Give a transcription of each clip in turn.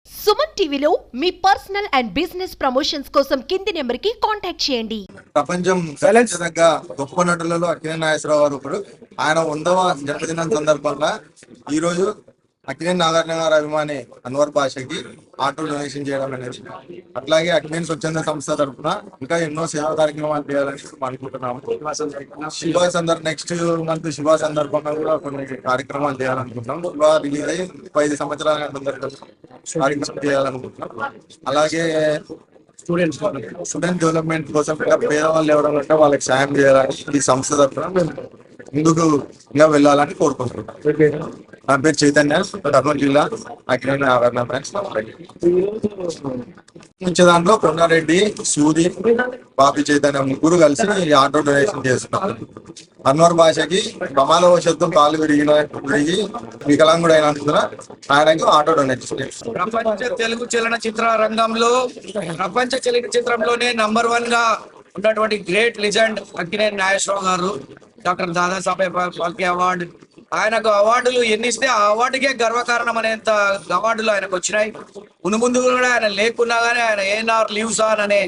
సుమన్ టీవీలో మీ personal and business promotions కోసం కింది నెంబర్కి కాంటాక్ట్ చేయండి. ప్రపంచం గర్వించదగ్గ గొప్ప నటులలో అక్కినేని నాగేశ్వరరావు గారు ఒకరు. ఆయన 100వ జన్మదినం సందర్భంగా ఈరోజు అక్కినేని నాగార్జున గారి అభిమాని అన్వర్ భాషకి ఆటో డొనేషన్ చేయడం అనేది, అట్లాగే అక్కినేని స్వచ్ఛంద సంస్థ తరఫున ఇంకా ఎన్నో సేవా కార్యక్రమాలు చేయాలని అనుకుంటున్నాము. నెక్స్ట్ మంత్ శివ సందర్భంగా కూడా కొన్ని కార్యక్రమాలు చేయాలనుకుంటున్నాం. శివ రిలీజ్ అయ్యి 35 సంవత్సరాల కార్యక్రమం చేయాలనుకుంటున్నాం. అలాగే స్టూడెంట్ డెవలప్మెంట్ కోసం పేదవాళ్ళు ఎవరైనా ఉంటే వాళ్ళకి సాయం చేయాలని ఈ సంస్థ తరఫున మేము ముందుకు ఇంకా వెళ్ళాలని కోరుకుంటున్నాం. నా పేరు చైతన్య, కర్నూలు జిల్లా అక్కినేని ఆవరణ బ్రాంచ్. నుంచి దాంట్లో కొండారెడ్డి, సూరి, బాపి చైతన్య ముగ్గురు కలిసి ఈ ఆటో డొనేషన్ చేస్తున్నారు. అన్వర్ భాషకి ప్రమాద వశత్తు కాలు విరిగి వికలాంగుడు అయినందున ఆయనకు ఆటో డొనేషన్ చేస్తున్నారు. ప్రపంచ తెలుగు చలనచిత్ర రంగంలో ప్రపంచ చలనచిత్రంలోనే నంబర్ 1 గా ఉన్నటువంటి గ్రేట్ లెజెండ్ అక్కినేని నాగేశ్వరరావు గారు. డాక్టర్ దాదాసాహెబ్ ఫాల్కే అవార్డు, ఆయనకు అవార్డులు ఎన్ని ఇస్తే ఆ అవార్డుకే గర్వకారణం అనేంత అవార్డులు ఆయనకు వచ్చినాయి. ముందు కూడా ఆయన లేకున్నా కానీ ఆయన ఏఎన్ఆర్ లీవ్స్ ఆన్ అనే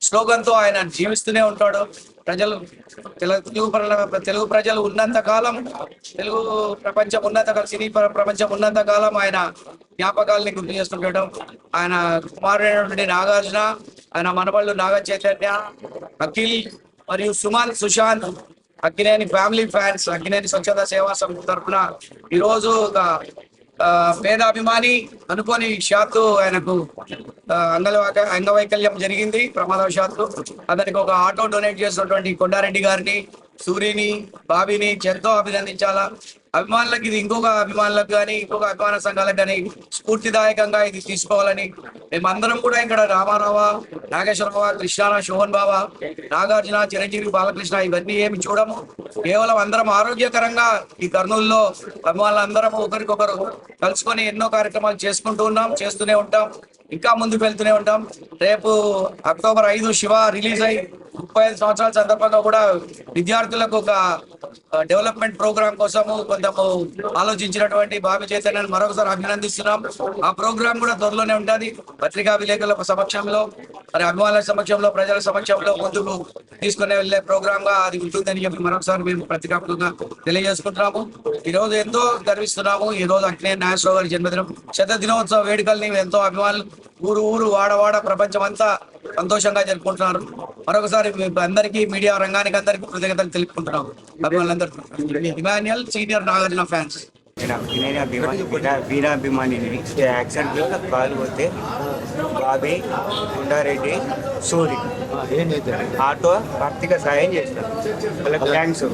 స్లోగన్తో ఆయన జీవిస్తూనే ఉంటాడు. తెలుగు ప్రజలు ఉన్నంత కాలం, తెలుగు ప్రపంచం ఉన్నంత కాలం, సినీ ప్రపంచం ఉన్నంత కాలం ఆయన జ్ఞాపకాలని గుర్తు చేస్తుండటం. ఆయన కుమారుడైనటువంటి నాగార్జున, ఆయన మనబళ్ళు నాగ చైతన్య, అఖిల్ మరియు సుమన్, సుశాంత్, అక్కినేని ఫ్యామిలీ ఫ్యాన్స్, అక్కినేని స్వచ్ఛంద సేవా సంస్థ తరఫున ఈరోజు ఒక పేదాభిమాని అనుకోని షాత్తు ఆయనకు అంగవైకల్యం జరిగింది ప్రమాదవశాత్తు. అతనికి ఒక ఆటో డొనేట్ చేసినటువంటి కొండారెడ్డి గారిని, సూరిని, బాబీని ఎంతో అభినందించాలా. అభిమానులకు ఇది ఇంకొక అభిమానులకు కానీ ఇంకొక అభిమాన సంఘాలకు కానీ స్ఫూర్తిదాయకంగా ఇది తీసుకోవాలని మేమందరం కూడా ఇక్కడ రామారావు, నాగేశ్వరరావు, కృష్ణ, శోభన్ బాబా, నాగార్జున, చిరంజీవి, బాలకృష్ణ ఇవన్నీ ఏమి చూడము. కేవలం అందరం ఆరోగ్యకరంగా ఈ కర్నూలులో అభిమానులందరం ఒకరికొకరు కలుసుకొని ఎన్నో కార్యక్రమాలు చేసుకుంటూ ఉన్నాం, చేస్తూనే ఉంటాం, ఇంకా ముందుకు వెళ్తూనే ఉంటాం. రేపు అక్టోబర్ 5 శివ రిలీజ్ అయ్యి 35 సంవత్సరాల సందర్భంగా కూడా విద్యార్థులకు ఒక డెవలప్మెంట్ ప్రోగ్రామ్ కోసము కొంచెము ఆలోచించినటువంటి బాబి చైతన్యాన్ని మరొకసారి అభినందిస్తున్నాం. ఆ ప్రోగ్రామ్ కూడా త్వరలోనే ఉంటుంది. పత్రికా విలేకరుల సమక్షంలో, మరి అభిమానుల సమక్షంలో, ప్రజల సమక్షంలో ముందుకు తీసుకుని వెళ్లే ప్రోగ్రామ్ గా అది ఉంటుందని చెప్పి మరొకసారి మేము పత్రికాత్మకంగా తెలియజేసుకుంటున్నాము. ఈ రోజు ఎంతో గర్విస్తున్నాము. ఈ రోజు అక్కినేని నాగేశ్వరరావు గారి జన్మదినం శతదినోత్సవ వేడుకల్ని ఎంతో అభిమానులు ఊరు వాడ ప్రపంచం అంతా సంతోషంగా జరుపుకుంటున్నారు. మరొకసారి అందరికీ, మీడియా రంగానికి అందరికీ కృతజ్ఞతలు తెలుపుకుంటున్నాము. అభిమానులందరూ ఇమాన్యుయల్ సీనియర్ నాగార్జున ఫ్యాన్స్. వీరాభిమానిని యాక్సిడెంట్లో కాలు పోతే బాబీ, కొండారెడ్డి, సూరి ఆటో ఆర్థిక సాయం చేస్తారు. వాళ్ళకి థ్యాంక్స్.